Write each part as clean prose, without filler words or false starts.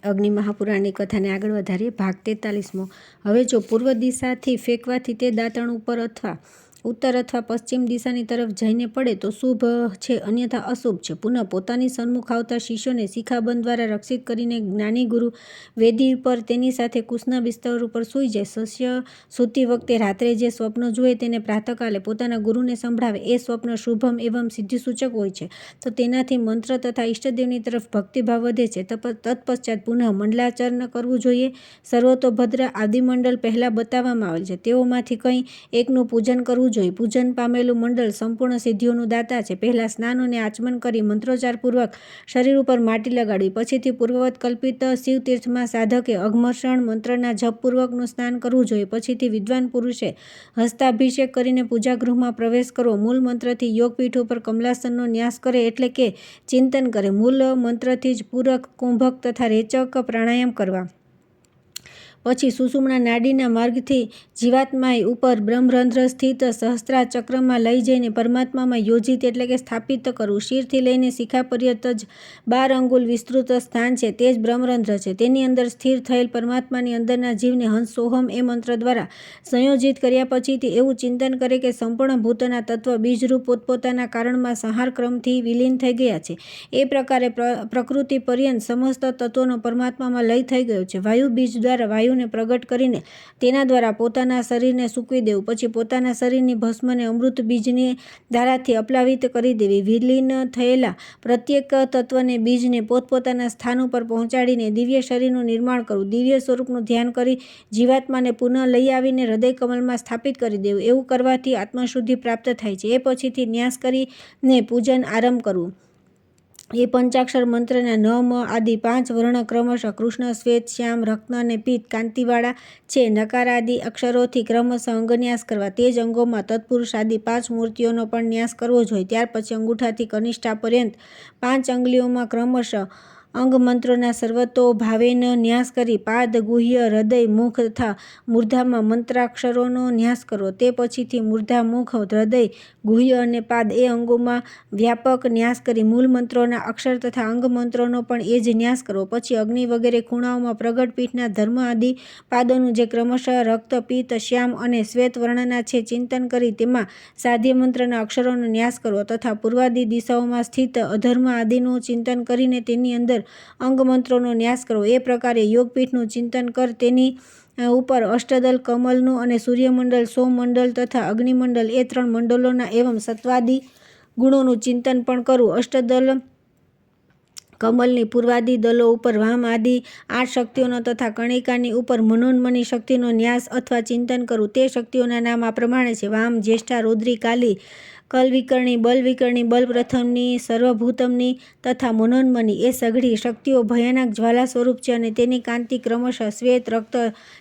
અગ્નિ મહાપુરાણની કથાને આગળ વધારીએ. ભાગ 43મો. હવે જો પૂર્વ દિશાથી ફેંકવાથી તે દાંતણ ઉપર અથવા ઉત્તર અથવા પશ્ચિમ દિશાની તરફ જઈને પડે તો શુભ છે, અન્યથા અશુભ છે. પુનઃ પોતાની સન્મુખ આવતા શિષ્યોને શિખાબંધ દ્વારા રક્ષિત કરીને જ્ઞાની ગુરુ વેદી પર તેની સાથે કુશના બિસ્તર ઉપર સૂઈ જાય. શિષ્ય સૂતી વખતે રાત્રે જે સ્વપ્ન જુએ તેને પ્રાતઃકાલે પોતાના ગુરુને સંભળાવે. એ સ્વપ્ન શુભમ એવં સિદ્ધિસૂચક હોય છે, તો તેનાથી મંત્ર તથા ઈષ્ટદેવની તરફ ભક્તિભાવ વધે છે. તત્પશ્ચાત પુનઃ મંડલાચરણ કરવું જોઈએ. સર્વતોભદ્ર આદિમંડળ પહેલાં બતાવવામાં આવેલ છે, તેઓમાંથી કંઈ એકનું પૂજન કરવું જોઈએ. પૂજન પામેલું મંડળ સંપૂર્ણ સિદ્ધિઓનું દાતા છે. પહેલાં સ્નાન અને આચમન કરી મંત્રોચ્ચારપૂર્વક શરીર ઉપર માટી લગાડવી. પછીથી પૂર્વવત કલ્પિત શિવતીર્થમાં સાધકે અઘમર્ષણ મંત્રના જપપૂર્વકનું સ્નાન કરવું જોઈએ. પછીથી વિદ્વાન પુરુષે હસ્તાભિષેક કરીને પૂજાગૃહમાં પ્રવેશ કરવો. મૂળ મંત્રથી યોગપીઠ ઉપર કમલાસનનો ન્યાસ કરે, એટલે કે ચિંતન કરે. મૂળ મંત્રથી જ પૂરક, કુંભક તથા રેચક પ્રાણાયામ કરવા. પછી સુષુમ્ના નાડીના માર્ગથી જીવાત્માએ ઉપર બ્રહ્મરંધ્ર સ્થિત સહસ્ત્રા ચક્રમાં લઈ જઈને પરમાત્મામાં યોજિત એટલે કે સ્થાપિત કરવું. શિરથી લઈને શિખા પર્યંત જ 12 અંગુલ વિસ્તૃત સ્થાન છે, તે જ બ્રહ્મરંધ્ર છે. તેની અંદર સ્થિર થયેલ પરમાત્માની અંદરના જીવને હંસ સોહમ એ મંત્ર દ્વારા સંયોજિત કર્યા પછીથી એવું ચિંતન કરે કે સંપૂર્ણ ભૂતના તત્વ બીજરૂપ પોતપોતાના કારણમાં સંહાર ક્રમથી વિલીન થઈ ગયા છે. એ પ્રકારે પ્રકૃતિ પર્યંત સમસ્ત તત્વોનો પરમાત્મામાં લય થઈ ગયો છે. વાયુ બીજ દ્વારા વાયુને પ્રગટ કરીને તેના દ્વારા પોતાના શરીરને સૂકવી દેવું. પછી પોતાના શરીરની ભસ્મને અમૃત બીજની ધારાથી અપ્લાવિત કરી દેવી. વિલીન થયેલા પ્રત્યેક તત્વને બીજને પોતપોતાના સ્થાન ઉપર પહોંચાડીને દિવ્ય શરીરનું નિર્માણ કરવું. દિવ્ય સ્વરૂપનું ધ્યાન કરી જીવાત્માને પુનઃ લઈ આવીને હૃદય કમલમાં સ્થાપિત કરી દેવું. એવું કરવાથી આત્મશુદ્ધિ પ્રાપ્ત થાય છે. એ પછીથી ન્યાસ કરીને પૂજન આરંભ કરવું. એ પંચાક્ષર મંત્રના ન, મ આદિ 5 વર્ણ ક્રમશઃ કૃષ્ણ, શ્વેત, શ્યામ, રત્ન અને પીત કાંતિવાળા છે. નકાર આદિ અક્ષરોથી ક્રમશઃ અંગન્યાસ કરવા. તે જ અંગોમાં તત્પુરુષ આદિ 5 મૂર્તિઓનો પણ ન્યાસ કરવો જોઈએ. ત્યાર પછી અંગૂઠાથી કનિષ્ઠા પર્યંત 5 અંગુલીઓમાં ક્રમશઃ અંગમંત્રોના સર્વતોભાવેન ન્યાસ કરી પાદ, ગુહ્ય, હૃદય, મુખ તથા મૂર્ધામાં મંત્રાક્ષરોનો ન્યાસ કરવો. તે પછીથી મૂર્ધા, મુખ, હૃદય, ગુહ્ય અને પાદ એ અંગોમાં વ્યાપક ન્યાસ કરી મૂળ મંત્રોના અક્ષર તથા અંગમંત્રોનો પણ એ જ ન્યાસ કરવો. પછી અગ્નિ વગેરે ખૂણાઓમાં પ્રગટ પીઠના ધર્મ આદિ પાદોનું જે ક્રમશઃ રક્ત, પિત્ત, શ્યામ અને શ્વેત વર્ણના છે, ચિંતન કરી તેમાં સાધ્ય મંત્રના અક્ષરોનો ન્યાસ કરવો. તથા પૂર્વાદિ દિશાઓમાં સ્થિત અધર્મ આદિનું ચિંતન કરીને તેની અંદર અંગમંત્રોનો ન્યાસ કરવો. એ પ્રકારે યોગપીઠનું ચિંતન કર તેની ઉપર અષ્ટદલ કમલનું અને સૂર્યમંડળ, સોમમંડળ તથા અગ્નિમંડળ એ 3 મંડળોના એવં સત્વાદિ ગુણોનું ચિંતન પણ કરવું. અષ્ટદલ કમલની પૂર્વાદિ દલો ઉપર વામ આદિ 8 શક્તિઓનો તથા કણિકાની ઉપર મનોન્મની શક્તિનો ન્યાસ અથવા ચિંતન કરવું. તે શક્તિઓના નામ આ પ્રમાણે છે: વામ, જ્યેષ્ઠા, રૌદ્રી, કાલી, કલવિકર્ણી, બલવિકર્ણી, બલપ્રથમની, સર્વભૂતમની તથા મનોન્મની. એ સઘળી શક્તિઓ ભયાનક જ્વાલા સ્વરૂપ છે અને તેની કાંતિ ક્રમશઃ શ્વેત, રક્ત,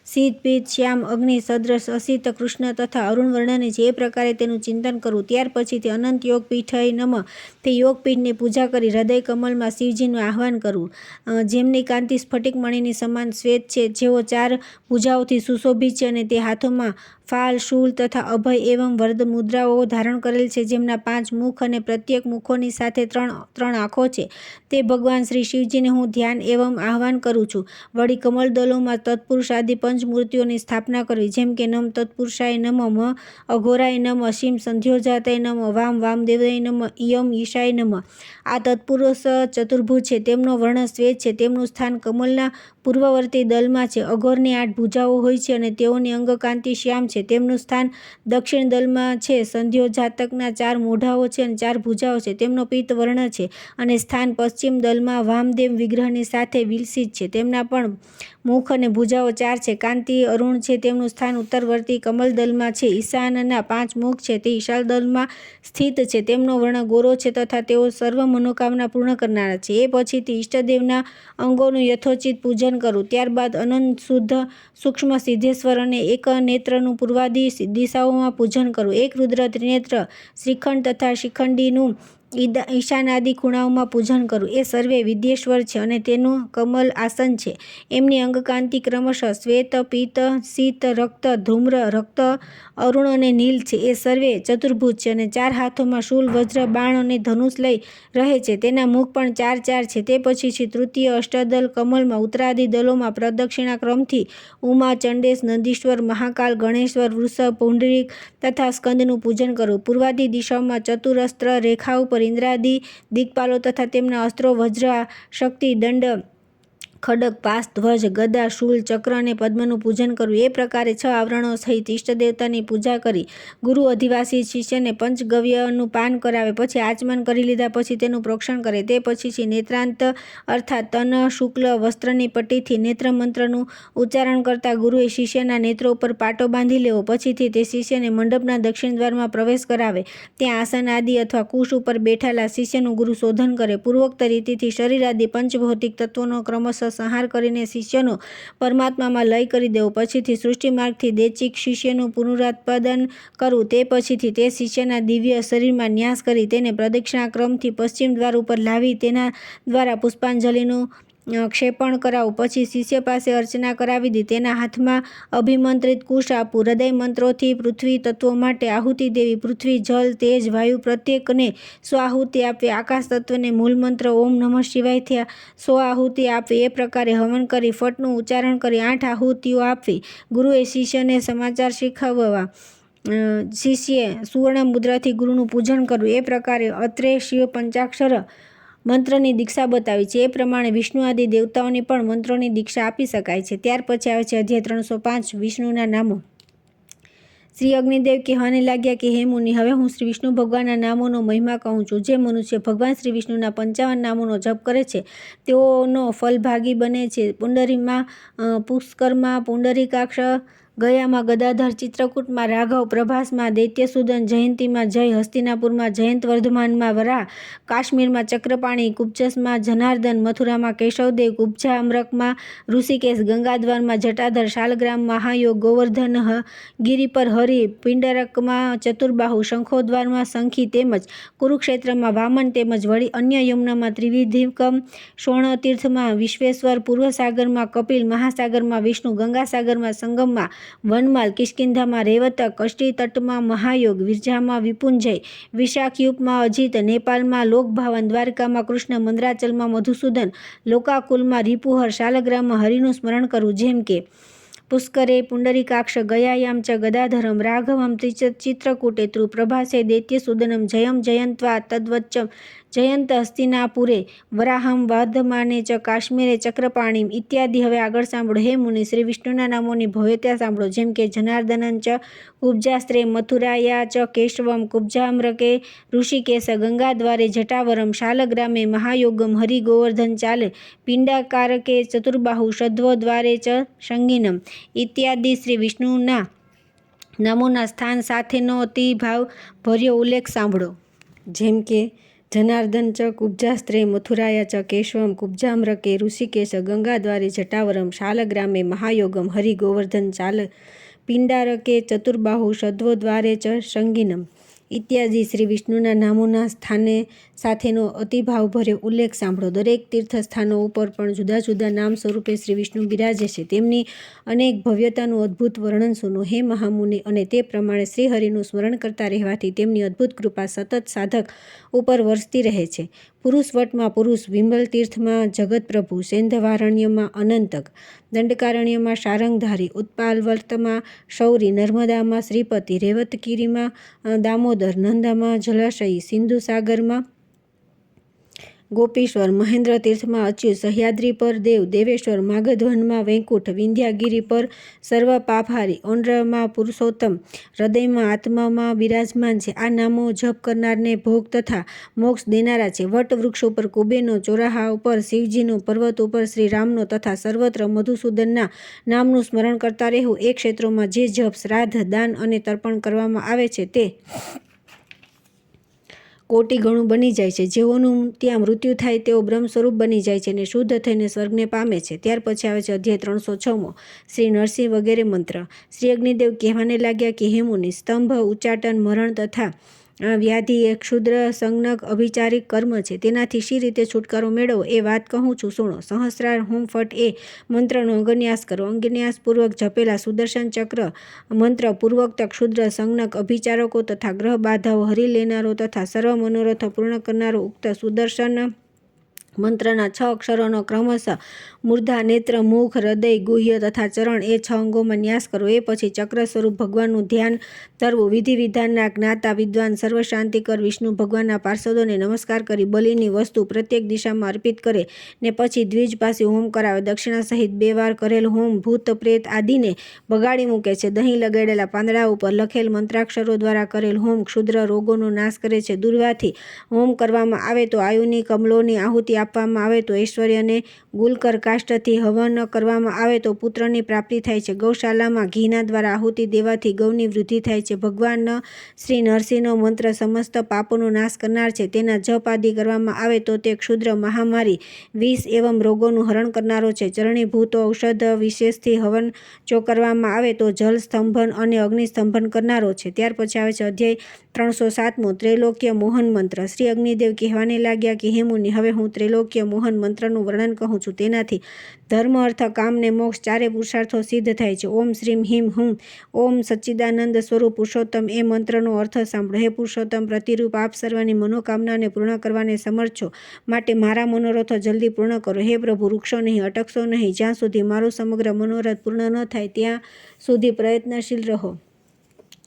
શીત, પિત્ત, શ્યામ, અગ્નિ સદ્રશ, અસિત, કૃષ્ણ તથા અરુણ વર્ણની છે. એ પ્રકારે તેનું ચિંતન કરવું. ત્યાર પછીથી અનંત યોગપીઠય નમઃ તે યોગપીઠની પૂજા કરી હૃદય કમલમાં શિવજીનું આહ્વાન કરવું. જેમની કાંતિ સ્ફટિકમણીની સમાન શ્વેત છે, જેઓ 4 ભુજાઓથી સુશોભિત છે અને તે હાથોમાં ફાલ, શૂલ તથા અભય એવં વરદ મુદ્રાઓ ધારણ કરેલ છે, જેમના 5 મુખ અને પ્રત્યેક મુખોની સાથે 3 આંખો છે. તે ભગવાન શ્રી શિવજીને હું ધ્યાન એવં આહ્વાન કરું છું. વળી કમલદલોમાં તત્પુરુષ આદિ પંચમૂર્તિઓની સ્થાપના કરવી, જેમ કે નમ તત્પુરુષાય નમઃ, મ અઘોરાય નમઃ, શિમ સંધ્યોજાતાય નમઃ, વામ વામદેવાય નમઃ, ઈયમ ઈશાય નમઃ. આ તત્પુરુષ ચતુર્ભુજ છે, તેમનો વર્ણ શ્વેત છે, તેમનું સ્થાન કમલના પૂર્વવર્તી દલમાં છે. અઘોરની 8 ભુજાઓ હોય છે અને તેઓની અંગકાંતિ શ્યામ છે, તેમનું સ્થાન દક્ષિણ દલમાં છે. સંધ્યોજાતકના 4 મોઢાઓ છે અને 4 ભુજાઓ છે, તેમનો પીત વર્ણ છે અને સ્થાન પશ્ચિમ દલમાં વામદેવ વિગ્રહની સાથે વિલસિત છે, તેમના પણ મુખ અને ભુજાઓ 4 છે. કાંતિ અરુણ છે, તેમનું સ્થાન ઉત્તરવર્તી કમલદલમાં છે. ઈશાનના 5 મુખ છે, તે ઈશાનદલમાં સ્થિત છે, તેમનો વર્ણ ગોરો છે તથા તેઓ સર્વ મનોકામના પૂર્ણ કરનારા છે. એ પછીથી ઈષ્ટદેવના અંગોનું યથોચિત પૂજન કરવું. ત્યારબાદ અનંત શુદ્ધ સૂક્ષ્મ સિદ્ધેશ્વર અને એક નેત્રનું પૂર્વાદિ દિશાઓમાં પૂજન કરવું. એક રુદ્ર, ત્રિનેત્ર, શ્રીખંડ તથા શિખંડીનું ઈશાનાદિ ખૂણાઓમાં પૂજન કરવું. એ સર્વે વિદ્યેશ્વર છે અને તેનું કમલ આસન છે. એમની અંગકાંતિ ક્રમશઃ શ્વેત, પીત, શીત, રક્ત, ધૂમ્ર, રક્ત, અરુણ અને નીલ છે. એ સર્વે ચતુર્ભુજ છે અને 4 હાથોમાં શૂલ, વજ્ર, બાણ અને ધનુષ લઈ રહે છે. તેના મુખ પણ 4 છે. તે પછી તૃતીય અષ્ટદલ કમલમાં ઉત્તરાદિ દલોમાં પ્રદક્ષિણા ક્રમથી ઉમા, ચંડેશ, નંદીશ્વર, મહાકાલ, ગણેશ્વર, વૃષભ, પુંડરીક તથા સ્કંદનું પૂજન કરવું. પૂર્વાદિ દિશાઓમાં ચતુરસ્ત્ર રેખા ઉપર ઇન્દ્રાદિ દિક્પાલો તથા તેમના અસ્ત્રો વજ્ર, શક્તિ, દંડ, ખડગ, પાશ, ધ્વજ, ગદા, શૂલ, ચક્ર અને પદ્મનું પૂજન કરવું. એ પ્રકારે 6 આવરણો સહિત ઈષ્ટદેવતાની પૂજા કરી ગુરુ અધિવાસી શિષ્યને પંચગવ્યનું પાન કરાવે. પછી આચમન કરી લીધા પછી તેનું પ્રોક્ષણ કરે. તે પછી નેત્રાંત અર્થાત તન શુક્લ વસ્ત્રની પટ્ટીથી નેત્ર મંત્રનું ઉચ્ચારણ કરતા ગુરુએ શિષ્યના નેત્રો ઉપર પાટો બાંધી લેવો. પછીથી તે શિષ્યને મંડપના દક્ષિણ દ્વારમાં પ્રવેશ કરાવે. ત્યાં આસન આદિ અથવા કુશ ઉપર બેઠેલા શિષ્યનું ગુરુ શોધન કરે. પૂર્વોક્ત રીતિથી શરીર આદિ પંચભૌતિક તત્વોનો ક્રમશઃ સંહાર કરીને શિષ્યનો પરમાત્મામાં લય કરી દેવો. પછીથી સૃષ્ટિ માર્ગથી દેચિક શિષ્યનું પુનરુત્પાદન કરવું. તે પછીથી તે શિષ્યના દિવ્ય શરીરમાં ન્યાસ કરી તેને પ્રદક્ષિણાક્રમથી પશ્ચિમ દ્વાર ઉપર લાવી તેના દ્વારા પુષ્પાંજલિનું ક્ષેપણ કરાવવું. પછી શિષ્ય પાસે અર્ચના કરાવી દી. તેના હાથમાં અભિમંત્રિત કુશ આપવું. હૃદય મંત્રોથી પૃથ્વી તત્વો માટે આહુતિ દેવી. પૃથ્વી, જલ, તેજ, વાયુ પ્રત્યેકને 100 આહુતિ આપવી. આકાશ તત્વને મૂળ મંત્ર ઓમ નમઃ શિવાયથી 100 આહુતિ આપવી. એ પ્રકારે હવન કરી ફટનું ઉચ્ચારણ કરી 8 આહુતિઓ આપવી. ગુરુએ શિષ્યને સમાચાર શીખવવા. શિષ્યે સુવર્ણ મુદ્રાથી ગુરુનું પૂજન કરવું. એ પ્રકારે અત્રે શિવ પંચાક્ષર મંત્રની દીક્ષા બતાવી છે. એ પ્રમાણે વિષ્ણુ આદિ દેવતાઓની પણ મંત્રોની દીક્ષા આપી શકાય છે. ત્યાર પછી આવે છે અધ્યાય 305 વિષ્ણુના નામો. શ્રી અગ્નિદેવ કહેવાને લાગ્યા કે હે મુનિ, હવે હું શ્રી વિષ્ણુ ભગવાનના નામોનો મહિમા કહું છું. જે મનુષ્ય ભગવાન શ્રી વિષ્ણુના 55 નામોનો જપ કરે છે તેઓનો ફલભાગી બને છે. પુંડરીમાં પુષ્કરમાં પુંડરીકાક્ષ, ગયામાં ગદાધર, ચિત્રકૂટમાં રાઘવ, પ્રભાસમાં દૈત્યસૂદન, જયંતીમાં જય, હસ્તિનાપુરમાં જયંતવર્ધમાનમાં વરાહ, કાશ્મીરમાં ચક્રપાણી, કુબ્જમાં જનાર્દન, મથુરામાં કેશવદેવ, કુબ્જા અમરકમાં ઋષિકેશ, ગંગાદ્વારમાં જટાધર, શાલગ્રામમાં મહાયોગ, ગોવર્ધન ગિરી પર હરિ, પિંડરકમાં ચતુર્બાહુ, શંખોદ્વારમાં શંખી તેમજ કુરુક્ષેત્રમાં વામન તેમજ વળી અન્ય યમુનામાં ત્રિવિધિકમ, સ્વર્ણતીર્થમાં વિશ્વેશ્વર, પૂર્વસાગરમાં કપિલ, મહાસાગરમાં વિષ્ણુ, ગંગાસાગરમાં સંગમમાં વનમાલ, કિષ્કિંધામાં રેવતક, કષ્ટીતટમાં મહાયોગ, વિરજામાં વિપુંજય, વિશાખયુપમાં અજિત, નેપાલમાં લોકભાવન, દ્વારકામાં કૃષ્ણ, મંદરાચલમાં મધુસૂદન, લોકાકુલમાં રિપુહર, શાલગ્રામમાં હરિનું સ્મરણ કરવું. જેમ કે પુષ્કરે પુંડરીકાક્ષ, ગયાયામ ચ ગદાધરમ, રાઘવમ ચિત્રકૂટે તૃ, પ્રભાસે દૈત્યસૂદનમ, જયમ જયંત્વા તદ્વચ્ચ જયંત હસ્તિનાપુરે, વરાહમ વર્ધમાને ચ કાશ્મીરે ચક્રપાણીમ ઇત્યાદિ. હવે આગળ સાંભળો. હે મુનિ, શ્રી વિષ્ણુના નામોની ભવ્યતા સાંભળો. જેમ કે જનાર્દનં ચ કુબ્જાસ્ત્રે, મથુરાયા ચ કેશવમ, કુબ્જામ્રકે ઋષિકેશ, ગંગાદ્વારે જટાવરમ, શાલગ્રામે મહાયોગમ, હરિ ગોવર્ધન ચાલે, પિંડાકારકે ચતુર્બાહુ, શદ્વદ્વારે ચ સંગીનમ ઇત્યાદિ. શ્રી વિષ્ણુના નામોના સ્થાન સાથેનો અતિ ભાવ ભર્યો ઉલ્લેખ સાંભળો. જેમ કે જનાર્દન ચ કુબ્જાસ્ત્રે, મથુરાયા ચ કેશવમ, કુબ્જામ્રકે ઋષિકેશ, ગંગાદ્વારે જટાવરમ, શાલગ્રામે મહાયોગમ, હરિ ગોવર્ધન ચાલ, પિંડારકે ચતુર્બાહુ, શદ્વદ્વારે ચ સંગીનમ ઇત્યાદિ. શ્રી વિષ્ણુના નામોના સ્થાને સાથેનો અતિભાવભર્યો ઉલ્લેખ સાંભળો. દરેક તીર્થસ્થાનો ઉપર પણ જુદા જુદા નામ સ્વરૂપે શ્રી વિષ્ણુ બિરાજે છે. તેમની અનેક ભવ્યતાનું અદ્ભુત વર્ણન સુનો હે મહામુનિ. અને તે પ્રમાણે શ્રીહરિનું સ્મરણ કરતા રહેવાથી તેમની અદ્ભુત કૃપા સતત સાધક ઉપર વરસતી રહે છે. પુરુષવટમાં પુરુષ, વિમલ તીર્થમાં જગતપ્રભુ, સેંધવારણ્યમાં અનંતક, દંડકારણ્યમાં સારંગધારી, ઉત્પાલવર્તમાં શૌરી, નર્મદામાં શ્રીપતિ, રેવતગીરીમાં દામોદર, નંદામાં જલાશયી, સિંધુસાગરમાં ગોપીશ્વર, મહેન્દ્ર તીર્થમાં અચ્યુત, સહ્યાદ્રી પર દેવ, દેવેશ્વર, માગધવનમાં વૈકુંઠ, વિંધ્યાગિરી પર સર્વપાપહારી, ઓંડ્રમાં પુરુષોત્તમ, હૃદયમાં આત્મામાં બિરાજમાન છે. આ નામો જપ કરનારને ભોગ તથા મોક્ષ દેનારા છે. વટ વૃક્ષ ઉપર કુબેરનો, ચોરાહા ઉપર શિવજીનો, પર્વત ઉપર શ્રી રામનો તથા સર્વત્ર મધુસૂદનના નામનું સ્મરણ કરતા રહેવું. એ ક્ષેત્રોમાં જે જપ, શ્રાદ્ધ, દાન અને તર્પણ કરવામાં આવે છે તે કોટી ગણું બની જાય છે. જેઓનું ત્યાં મૃત્યુ થાય તેઓ બ્રહ્મ સ્વરૂપ બની જાય છે અને શુદ્ધ થઈને સ્વર્ગને પામે છે. ત્યાર પછી આવે છે અધ્યાય 306 શ્રી નરસિંહ વગેરે મંત્ર. શ્રી અગ્નિદેવ કહેવાને લાગ્યા કે હે મુનિ, સ્તંભ, ઉચ્ચાટન, મરણ તથા વ્યાધિ એ ક્ષુદ્ર સંજ્ઞક અભિચારિક કર્મ છે. તેનાથી શી રીતે છુટકારો મેળવવો એ વાત કહું છું, સુણો. સહસ્રાર હુમ ફટ એ મંત્રનો અંગન્યાસ કરો. અંગન્યાસપૂર્વક જપેલા સુદર્શન ચક્ર મંત્ર પૂર્વોક્ત ક્ષુદ્ર સંજ્ઞક અભિચારકો તથા ગ્રહ બાધાઓ હરી લેનારો તથા સર્વ મનોરથો પૂર્ણ કરનારો ઉક્ત સુદર્શન મંત્રના 6 અક્ષરોનો ક્રમશઃ મૂર્ધા, નેત્ર, મુખ, હૃદય, ગુહ્ય તથા ચરણ એ 6 અંગોમાં ન્યાસ કરો. એ પછી ચક્ર સ્વરૂપ ભગવાનનું ધ્યાન ધરવું. વિધિ વિધાનના જ્ઞાતા વિદ્વાન સર્વશાંતિકર વિષ્ણુ ભગવાનના પાર્ષદોને નમસ્કાર કરી બલિની વસ્તુ પ્રત્યેક દિશામાં અર્પિત કરે ને પછી દ્વિજપાસી હોમ કરાવે. દક્ષિણા સહિત 2 વાર કરેલ હોમ ભૂત પ્રેત આદિને બગાડી મૂકે છે. દહીં લગાડેલા પાંદડા ઉપર લખેલ મંત્રાક્ષરો દ્વારા કરેલ હોમ ક્ષુદ્ર રોગોનો નાશ કરે છે. દુર્વાથી હોમ કરવામાં આવે તો આયુની કમલોની આહુતિ આપવામાં આવે તો ઐશ્વર્યને, ગુલકર કાષ્ઠથી હવન કરવામાં આવે તો પુત્રની પ્રાપ્તિ થાય છે. ગૌશાલામાં ઘીના દ્વારા આહુતિ દેવાથી ગૌની વૃદ્ધિ થાય છે. ભગવાન શ્રી નરસિંહનો મંત્ર સમસ્ત પાપોનો નાશ કરનાર છે. તેના જપ આદિ કરવામાં આવે તો તે ક્ષુદ્ર મહામારી, વિષ એવં રોગોનું હરણ કરનારો છે. ચરણીભૂતો ઔષધ વિશેષથી હવન જો કરવામાં આવે તો જલ સ્તંભન અને અગ્નિ સ્તંભન કરનારો છે. ત્યાર પછી આવે છે અધ્યાય 307મો ત્રૈલોક્ય મોહન મંત્ર. શ્રી અગ્નિદેવ કહેવાને લાગ્યા કે હે મુનિ, હવે હું ત્રૈલોક્ય મોહન મંત્રનું વર્ણન કહું છું. તેનાથી ધર્મ, અર્થ, કામ ને મોક્ષ 4 પુરુષાર્થો સિદ્ધ થાય છે. ઓમ શ્રીમ હિમ હુમ ઓમ સચ્ચિદાનંદ સ્વરૂપ પુરુષોત્તમ એ મંત્રનો અર્થ સાંભળો. હે પુરુષોત્તમ, પ્રતિરૂપ આપ સર્વની મનોકામનાને પૂર્ણ કરવાને સમર્થ છો, માટે મારા મનોરથો જલ્દી પૂર્ણ કરો. હે પ્રભુ, રૂકશો નહીં, અટકશો નહીં. જ્યાં સુધી મારો સમગ્ર મનોરથ પૂર્ણ ન થાય ત્યાં સુધી પ્રયત્નશીલ રહો.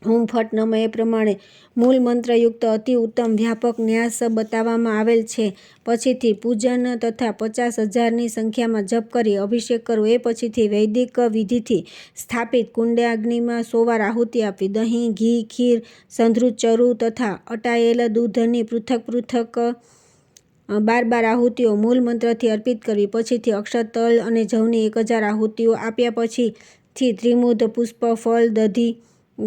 હુમ ફટ નમ એ પ્રમાણે મૂળ મંત્રયુક્ત અતિ ઉત્તમ વ્યાપક ન્યાસ બતાવવામાં આવેલ છે. પછીથી પૂજન તથા 50,000ની સંખ્યામાં જપ કરી અભિષેક કરવો. એ પછીથી વૈદિક વિધિથી સ્થાપિત કુંડાગ્નિમાં 100 વાર આહુતિ આપવી. દહીં, ઘી, ખીર, સંધૃત ચરુ તથા અટાયેલ દૂધની પૃથક પૃથક 12 આહુતિઓ મૂળ મંત્રથી અર્પિત કરવી. પછીથી અક્ષત, તલ અને જવની 1000 આહુતિઓ આપ્યા પછીથી ત્રિમૂઢ, પુષ્પ, ફળ, દધી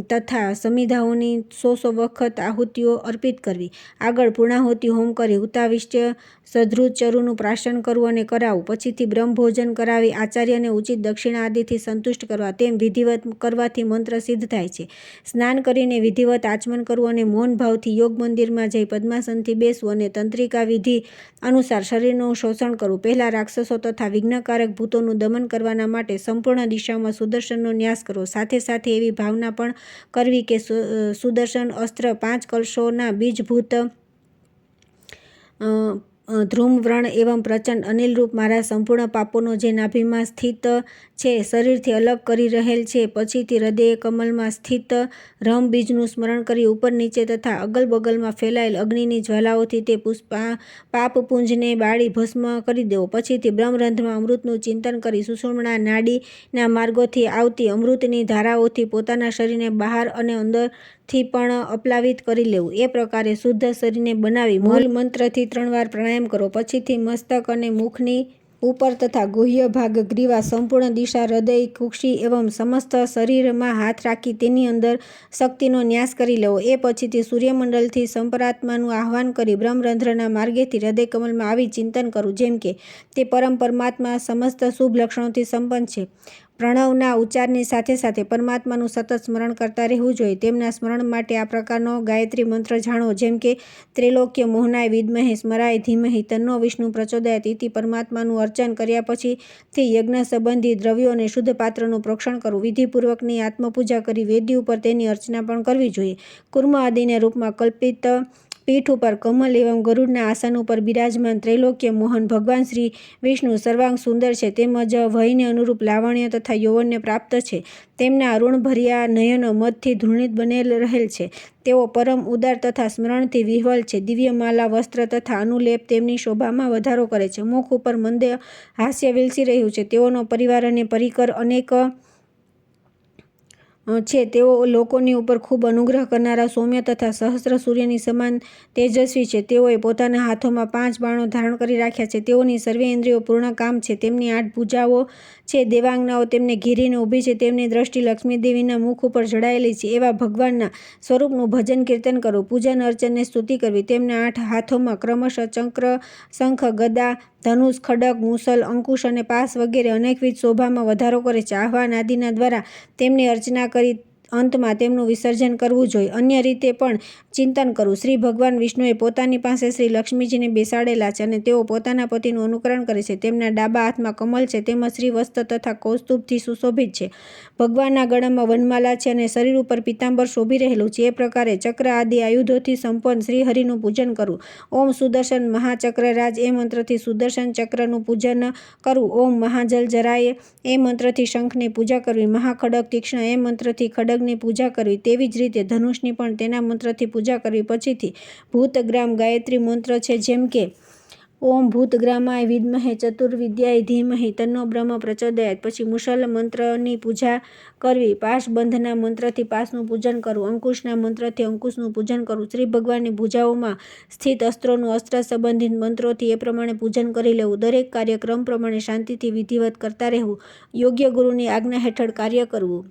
તથા સમિધાઓની 100 વખત આહુતિઓ અર્પિત કરવી. આગળ પૂર્ણાહુતિ હોમ કરી હુતાવિષ્ટ સધૃત ચરુનું પ્રાશન કરવું અને કરાવવું. પછીથી બ્રહ્મભોજન કરાવી આચાર્યને ઉચિત દક્ષિણા આદિથી સંતુષ્ટ કરવા. તેમ વિધિવત કરવાથી મંત્ર સિદ્ધ થાય છે. સ્નાન કરીને વિધિવત આચમન કરવું અને મૌન ભાવથી યોગ મંદિરમાં જઈ પદ્માસનથી બેસવું અને તંત્રિકા વિધિ અનુસાર શરીરનું શોષણ કરવું. પહેલાં રાક્ષસો તથા વિઘ્નકારક ભૂતોનું દમન કરવાના માટે સંપૂર્ણ દિશામાં સુદર્શનનો ન્યાસ કરવો. સાથે સાથે એવી ભાવના પણ કરવી કે સુદર્શન અસ્ત્ર 5 કલશોના બીજભૂત ધ્રુમવ્રણ એવં પ્રચંડ અનિલરૂપ મારા સંપૂર્ણ પાપોનો જે નાભીમાં સ્થિત છે, શરીરથી અલગ કરી રહેલ છે. પછીથી હૃદય કમલમાં સ્થિત રમ બીજનું સ્મરણ કરી ઉપર નીચે તથા અગલ બગલમાં ફેલાયેલ અગ્નિની જ્વાલાઓથી તે પાપપુંજને બાળી ભસ્મ કરી દેવો. પછીથી બ્રહ્મરંધ્રમાં અમૃતનું ચિંતન કરી સુષુમ્ના નાડીના માર્ગોથી આવતી અમૃતની ધારાઓથી પોતાના શરીરને બહાર અને અંદરથી પણ અપ્લાવિત કરી લેવું. એ પ્રકારે શુદ્ધ શરીરને બનાવી મૂળ મંત્રથી 3 વાર પ્રાણાયામ કરો. પછીથી મસ્તક અને મુખની ઉપર તથા ગુહ્ય ભાગ, ગ્રીવા, સંપૂર્ણ દિશા, હૃદય, કુક્ષી એવં સમસ્ત શરીરમાં હાથ રાખી તેની અંદર શક્તિનો ન્યાસ કરી લેવો. એ પછીથી સૂર્યમંડળથી સંપરાત્માનું આહ્વાન કરી બ્રહ્મરંધ્રના માર્ગેથી હૃદયકમલમાં આવી ચિંતન કરવું, જેમ કે તે પરમ પરમાત્મા સમસ્ત શુભ લક્ષણોથી સંપન્ન છે. પ્રણવના ઉચ્ચારની સાથે સાથે પરમાત્માનું સતત સ્મરણ કરતા રહેવું જોઈએ. તેમના સ્મરણ માટે આ પ્રકારનો ગાયત્રી મંત્ર જાણો, જેમ કે ત્રૈલોક્ય મોહનાય વિદ્મહે સ્મરાય ધીમહિ તન્નો વિષ્ણુ પ્રચોદયાત ઇતિ. પરમાત્માનું અર્ચન કર્યા પછીથી યજ્ઞ સંબંધી દ્રવ્યો અને શુદ્ધ પાત્રનું પ્રોક્ષણ કરવું. વિધિપૂર્વકની આત્મપૂજા કરી વેદી ઉપર તેની અર્ચના પણ કરવી જોઈએ. કુર્મ આદિને રૂપમાં કલ્પિત પીઠ ઉપર કમલ એવં ગરુડના આસન ઉપર બિરાજમાન ત્રૈલોક્ય મોહન ભગવાન શ્રી વિષ્ણુ સર્વાંગ સુંદર છે, તેમજ વયને અનુરૂપ લાવણ્ય તથા યૌવનને પ્રાપ્ત છે. તેમના અરુણભર્યા નયનો મદથી ધૂર્ણિત બનેલ રહેલ છે. તેઓ પરમ ઉદાર તથા સ્મરણથી વિહ્વલ છે. દિવ્યમાલા, વસ્ત્ર તથા અનુલેપ તેમની શોભામાં વધારો કરે છે. મુખ ઉપર મંદ હાસ્ય વિલસી રહ્યું છે. તેઓનો પરિવાર અને પરિકર અનેક છે. તેઓ લોકોની ઉપર ખૂબ અનુગ્રહ કરનારા, સૌમ્ય તથા સહસ્ત્ર સૂર્યની સમાન તેજસ્વી છે. તેઓએ પોતાના હાથોમાં 5 બાણો ધારણ કરી રાખ્યા છે. તેઓની સર્વે ઇન્દ્રિયો પૂર્ણ કામ છે. તેમની 8 ભુજાઓ છે. દેવાંગનાઓ તેમને ઘેરીને ઊભી છે. તેમની દ્રષ્ટિ લક્ષ્મીદેવીના મુખ ઉપર જડાયેલી છે. એવા ભગવાનના સ્વરૂપનું ભજન કીર્તન કરવું. પૂજન અર્ચનને સ્તુતિ કરવી. તેમના 8 હાથોમાં ક્રમશઃ ચક્ર, શંખ, ગદા, ધનુષ, ખડગ, મુસલ, અંકુશ અને પાસ વગેરે અનેકવિધ શોભામાં વધારો કરે છે. આહ્વાન આદિના દ્વારા તેમની અર્ચના કરી અંતમાં તેમનું વિસર્જન કરવું જોઈએ. અન્ય રીતે પણ ચિંતન કરવું. શ્રી ભગવાન વિષ્ણુએ પોતાની પાસે શ્રી લક્ષ્મીજીને બેસાડેલા છે અને તેઓ પોતાના પતિનું અનુકરણ કરે છે. તેમના ડાબા હાથમાં કમલ છે, તેમજ શ્રી વસ્ત્ર તથા કૌસ્તુભથી સુશોભિત છે. ભગવાનના ગળામાં વનમાલા છે અને શરીર ઉપર પીતાંબર શોભી રહેલું છે. એ પ્રકારે ચક્ર આદિ આયુધોથી સંપન્ન શ્રી હરિનું પૂજન કરવું. ઓમ સુદર્શન મહાચક્રરાજ એ મંત્રથી સુદર્શન ચક્રનું પૂજન કરવું. ઓમ મહાજલજરાય એ મંત્રથી શંખની પૂજા કરવી. મહાખડગ તીક્ષ્ણ એ મંત્રથી ખડગની પૂજા કરવી. તેવી જ રીતે ધનુષની પણ તેના મંત્રથી પૂજા કરવી. પછીથી ભૂતગ્રામ ગાયત્રી મંત્ર છે, જેમ કે ઓમ ભૂતગ્રામાય વિદ્મહે ચતુર્વિદ્યાય ધીમહિ તન્નો બ્રહ્મ પ્રચોદયાત. પછી મુસલ મંત્રની પૂજા કરવી. પાશબંધના મંત્રથી પાશનું પૂજન કરવું. અંકુશના મંત્રથી અંકુશનું પૂજન કરવું. શ્રી ભગવાનની ભુજાઓમાં સ્થિત અસ્ત્રોનું અસ્ત્ર સંબંધિત મંત્રોથી એ પ્રમાણે પૂજન કરી લેવું. દરેક કાર્ય ક્રમ પ્રમાણે શાંતિથી વિધિવત કરતા રહેવું. યોગ્ય ગુરુની આજ્ઞા હેઠળ કાર્ય કરવું.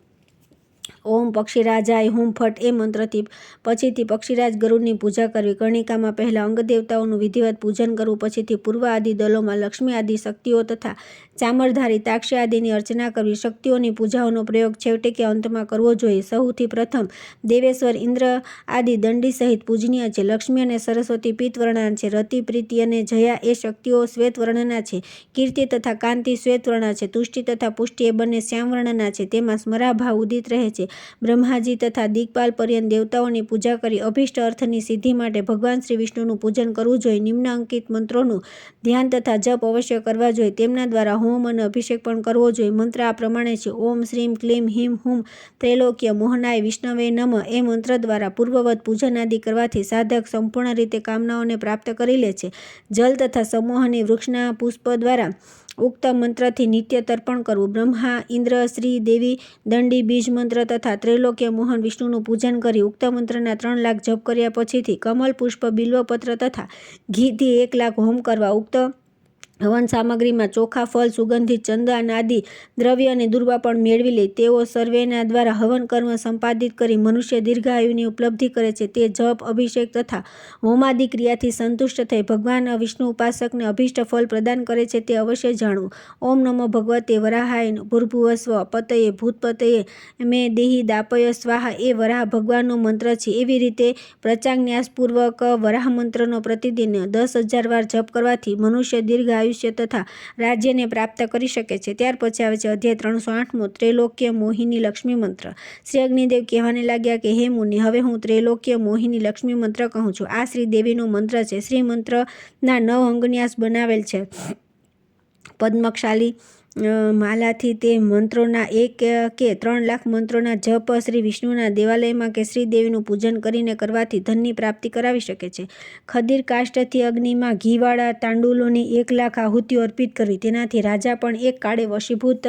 ઓમ પક્ષીરાજાય હુમ ફટ એ મંત્રથી પછીથી પક્ષીરાજ ગરુડની પૂજા કરવી. કર્ણિકામાં પહેલા અંગ દેવતાઓનું વિધિવત પૂજન કરવું. પછીથી પૂર્વ આદિ દલોમાં લક્ષ્મી આદિ શક્તિઓ તથા ચામરધારી તાક્ષી આદિની અર્ચના કરવી. શક્તિઓની પૂજાઓનો પ્રયોગ છેવટે કે અંતમાં કરવો જોઈએ. સૌથી પ્રથમ દેવેશ્વર ઇન્દ્ર આદિ દંડી સહિત પૂજનીય છે. લક્ષ્મી અને સરસ્વતી પીતવર્ણના છે. રતિ પ્રીતિ અને જયા એ શક્તિઓ શ્વેતવર્ણના છે. કીર્તિ તથા કાંતિ શ્વેતવર્ણના છે. તુષ્ટિ તથા પુષ્ટિ એ બંને શ્યામવર્ણના છે. તેમાં સ્મરાભાવ ઉદિત રહે છે. બ્રહ્માજી તથા દિક્પાલ પર્યંત દેવતાઓની પૂજા કરી અભિષ્ટ અર્થની સિદ્ધિ માટે ભગવાન શ્રી વિષ્ણુનું પૂજન કરવું જોઈએ. નિમ્ન અંકિત મંત્રોનું ધ્યાન તથા જપ અવશ્ય કરવા જોઈએ. તેમના દ્વારા હોમ અને અભિષેક પણ કરવો જોઈએ. મંત્ર આ પ્રમાણે છે. ઓમ શ્રીમ ક્લીમ હિમ હુમ ત્રૈલોક્ય મોહનાય વિષ્ણવે નમઃ એ મંત્ર દ્વારા પૂર્વવત પૂજન આદિ કરવાથી સાધક સંપૂર્ણ રીતે કામનાઓને પ્રાપ્ત કરી લે છે. જલ તથા સમોહની વૃક્ષના પુષ્પ દ્વારા ઉક્ત મંત્રથી નિત્ય તર્પણ કરવું. બ્રહ્મા ઇન્દ્ર શ્રી દેવી દંડી બીજ મંત્ર તથા ત્રૈલોક્ય મોહન વિષ્ણુનું પૂજન કરી ઉક્ત મંત્રના 3 લાખ જપ કર્યા પછીથી કમલ પુષ્પ બિલ્વપત્ર તથા ઘીથી 1 લાખ હોમ કરવા. ઉક્ત હવન સામગ્રીમાં ચોખા, ફળ, સુગંધિત ચંદન આદિ દ્રવ્ય અને દુર્વા પણ મેળવી લે. તેઓ સર્વેના દ્વારા હવન કર્મ સંપાદિત કરી મનુષ્ય દીર્ઘાયુની ઉપલબ્ધિ કરે છે. તે જપ, અભિષેક તથા હોમાદિ ક્રિયાથી સંતુષ્ટ થઈ ભગવાન વિષ્ણુ ઉપાસકને અભિષ્ટ ફળ પ્રદાન કરે છે, તે અવશ્ય જાણવું. ઓમ નમો ભગવતે વરાહાય ભૂર્ભુવસ્વ પતયે ભૂતપતયે મે દેહી દાપય સ્વાહા એ વરાહ ભગવાનનો મંત્ર છે. એવી રીતે પ્રચાન્યાસપૂર્વક વરાહ મંત્રનો પ્રતિદિન 10,000 વાર જપ કરવાથી મનુષ્ય દીર્ઘ આયુષ્ય તથા રાજ્યને પ્રાપ્ત કરી શકે છે. ત્યાર પછી આવે છે અધ્યાય 308મો ત્રૈલોક્ય મોહિની લક્ષ્મી મંત્ર. શ્રી અગ્નિદેવ કહેવાને લાગ્યા કે હે મુનિ, હવે હું ત્રૈલોક્ય મોહિની લક્ષ્મી મંત્ર કહું છું. આ શ્રી દેવીનો મંત્ર છે. શ્રી મંત્રના 9 અંગન્યાસ બનાવેલ છે. પદ્મક્ષાલી માલાથી તે મંત્રોના 1 કે 3 લાખ મંત્રોના જપ શ્રી વિષ્ણુના દેવાલયમાં કે શ્રી દેવીનું પૂજન કરીને કરવાથી ધનની પ્રાપ્તિ કરાવી શકે છે. ખદીર કાષ્ઠથી અગ્નિમાં ઘીવાળા તાંડુલોની 1 લાખ આહુતિઓ અર્પિત કરવી. તેનાથી રાજા પણ એક કાળે વશીભૂત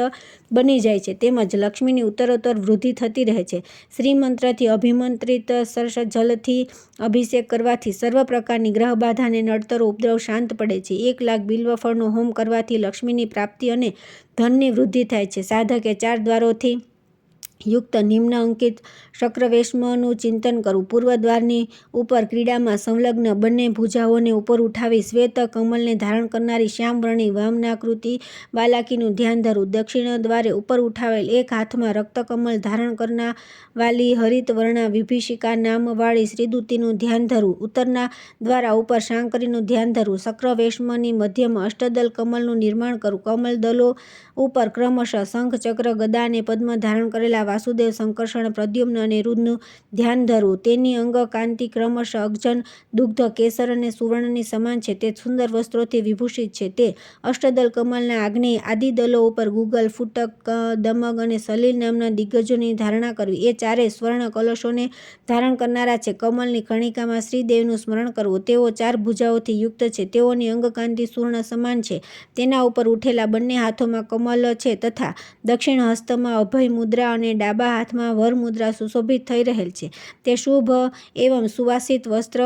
બની જાય છે. તેમજ લક્ષ્મીની ઉત્તરોત્તર વૃદ્ધિ થતી રહે છે. શ્રી મંત્રથી અભિમંત્રિત સરસ જલથી અભિષેક કરવાથી સર્વ પ્રકારની ગ્રહ બાધા અને નડતરો ઉપદ્રવ શાંત પડે છે. 1 લાખ બિલ્વફળનો હોમ કરવાથી લક્ષ્મીની પ્રાપ્તિ અને ધનની વૃદ્ધિ થાય છે. સાધકે 4 દ્વારોથી યુક્ત નિમ્ન અંકિત શક્રવેશ્મનું ચિંતન કરવું. પૂર્વ દ્વારની ઉપર ક્રીડામાં સંલગ્ન બંને ભુજાઓને ઉપર ઉઠાવી શ્વેત કમલને ધારણ કરનારી શ્યામવર્ણી વામનાકૃતિ બાલાકીનું ધ્યાન ધરવું. દક્ષિણ દ્વારે ઉપર ઉઠાવેલ એક હાથમાં રક્તકમલ ધારણ કરનાર વાલી હરિતવર્ણા વિભીષિકા નામવાળી શ્રીદૂતીનું ધ્યાન ધરવું. ઉત્તરના દ્વારા ઉપર શાંકરીનું ધ્યાન ધરવું. શક્રવેશ્મની મધ્યમાં અષ્ટદલ કમલનું નિર્માણ કરવું. કમલદલો ઉપર ક્રમશઃ શંખ, ચક્ર, ગદા અને પદ્મ ધારણ કરેલા વાસુદેવ, સંકર્ષણ, પ્રદ્યુમ્ન અને રૂદ્રનું ધ્યાન ધરવું. તેની અંગ કાંતિ ક્રમશઃ અગ્જન, દુગ્ધ, કેસર અને સુવર્ણની સમાન છે. તે સુંદર વસ્ત્રોથી વિભૂષિત છે. તે અષ્ટદલ કમલના આગ્નેય આદિ દલો ઉપર ગુગલ, ફૂટક, દમગ અને સલીલ નામના દિગ્ગજોની ધારણા કરવી. એ ચારેય સ્વર્ણ કલશોને ધારણ કરનારા છે. કમલની કર્ણિકામાં શ્રીદેવનું સ્મરણ કરવું. તેઓ 4 ભુજાઓથી યુક્ત છે. તેઓની અંગકાંતિ સૂર્ણ સમાન છે. તેના ઉપર ઉઠેલા બંને હાથોમાં કમલ છે તથા દક્ષિણ હસ્તમાં અભય મુદ્રા અને ડાબા હાથમાં વર મુદ્રા સુશોભિત થઈ રહેલ છે. તે શુભ એવં સુવાસિત વસ્ત્ર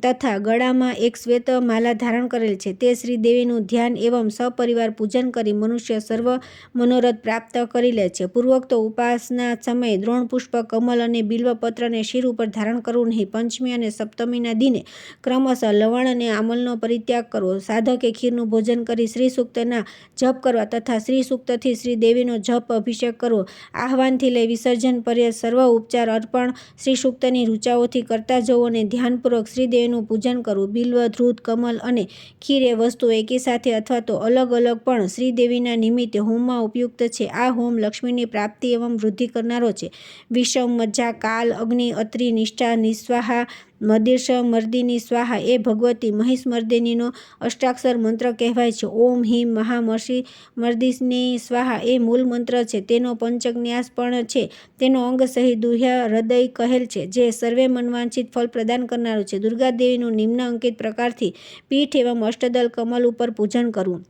તથા ગળામાં એક શ્વેત માલા ધારણ કરેલ છે. તે શ્રીદેવીનું ધ્યાન એવં સપરિવાર પૂજન કરી મનુષ્ય સર્વ મનોરથ પ્રાપ્ત કરી લે છે. પૂર્વોક્ત ઉપાસના સમયે દ્રોણપુષ્પ, કમલ અને બિલ્વપત્રને શિર ઉપર ધારણ કરવું નહીં. પંચમી અને સપ્તમીના દિને ક્રમશઃ લવણ અને આમલનો પરિત્યાગ કરવો. સાધકે ખીરનું ભોજન કરી શ્રીસૂક્તના જપ કરવા તથા શ્રીસૂક્તથી શ્રીદેવીનો જપ અભિષેક કરવો. આહવાનથી લઈ વિસર્જન પર્યંત સર્વ ઉપચાર અર્પણ શ્રીસૂક્તની ઋચાઓથી કરતા જવું અને ધ્યાનપૂર્વક શ્રીદેવીનું પૂજન કરવું. બિલ્વ, ધૃત, કમલ અને ખીર એ વસ્તુ એકી સાથે અથવા તો અલગ અલગ પણ શ્રીદેવીના નિમિત્તે હોમમાં ઉપયુક્ત છે. આ હોમ લક્ષ્મીની પ્રાપ્તિ એવં વૃદ્ધિ કરનારો છે. વિષમ, મજ્જા, કાલ, અગ્નિ, અત્રિ, નિષ્ઠા, નિસ્વાહા, મદિર્ષ, મર્દિની સ્વાહા એ ભગવતી મહિષમર્દિનીનો અષ્ટાક્ષર મંત્ર કહેવાય છે. ઓમ હિમ મહામર્દિની સ્વાહા એ મૂળ મંત્ર છે. તેનો પંચન્યાસ પણ છે. તેનો અંગ સહિત દુહ્ય હૃદય કહેલ છે, જે સર્વે મનવાંછિત ફળ પ્રદાન કરનારું છે. દુર્ગાદેવીનું નિમ્ન અંકિત પ્રકારથી પીઠ એવં અષ્ટદલ કમલ ઉપર પૂજન કરવું.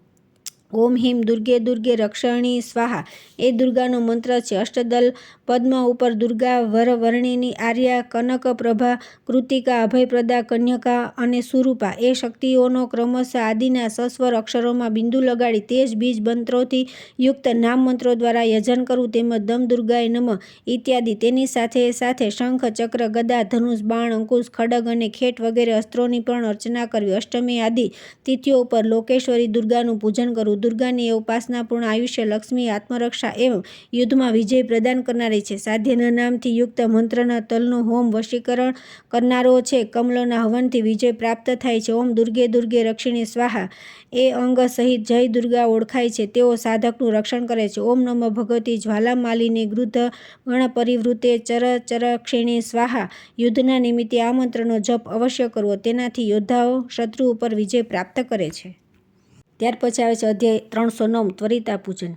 ઓમ હિમ દુર્ગે દુર્ગે રક્ષણી સ્વાહા એ દુર્ગાનો મંત્ર છે. અષ્ટદલ પદ્મ ઉપર દુર્ગા, વરવર્ણિની, આર્યા, કનક પ્રભા, કૃતિકા, અભયપ્રદા, કન્યકા અને સુરૂપા એ શક્તિઓનો ક્રમશઃ આદિના સસ્વર અક્ષરોમાં બિંદુ લગાડી તેજ બીજ મંત્રોથી યુક્ત નામ મંત્રો દ્વારા યજન કરવું. તેમજ દમ દુર્ગાય નમઃ ઇત્યાદિ. તેની સાથે સાથે શંખ, ચક્ર, ગદા, ધનુષ, બાણ, અંકુશ, ખડગ અને ખેટ વગેરે અસ્ત્રોની પણ અર્ચના કરવી. અષ્ટમી આદિ તિથિઓ ઉપર લોકેશ્વરી દુર્ગાનું પૂજન કરવું. દુર્ગાની એ ઉપાસનાપૂર્ણ આયુષ્ય, લક્ષ્મી, આત્મરક્ષા એવં યુદ્ધમાં વિજય પ્રદાન કરનારી છે. સાધ્યના નામથી યુક્ત મંત્રના તલનો હોમ વશીકરણ કરનારો છે. કમલોના હવનથી વિજય પ્રાપ્ત થાય છે. ઓમ દુર્ગે દુર્ગે રક્ષિણી સ્વાહા એ અંગ સહિત જય દુર્ગા ઓળખાય છે. તેઓ સાધકનું રક્ષણ કરે છે. ઓમ નમઃ ભગવતી જ્વાલામાલિની ગૃધ્ધ ગણપરિવૃતે ચરચરક્ષિણી સ્વાહા યુદ્ધના નિમિત્તે આ મંત્રનો જપ અવશ્ય કરવો. તેનાથી યોદ્ધાઓ શત્રુ ઉપર વિજય પ્રાપ્ત કરે છે. ત્યાર પછી આવે છે અધ્યાય 309 ત્વરિતા પૂજન.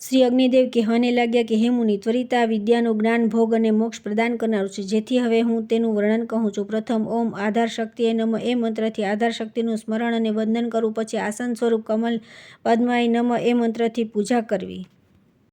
શ્રી અગ્નિદેવ કહેવાને લાગ્યા કે હે મુનિ, ત્વરિતા વિદ્યાનું જ્ઞાન, ભોગ અને મોક્ષ પ્રદાન કરનારું છે. જેથી હવે હું તેનું વર્ણન કહું છું. પ્રથમ ઓમ આધાર શક્તિએ નમઃ એ મંત્રથી આધાર શક્તિનું સ્મરણ અને વંદન કરવું. પછી આસન સ્વરૂપ કમલ પદ્માય નમઃ એ મંત્રથી પૂજા કરવી.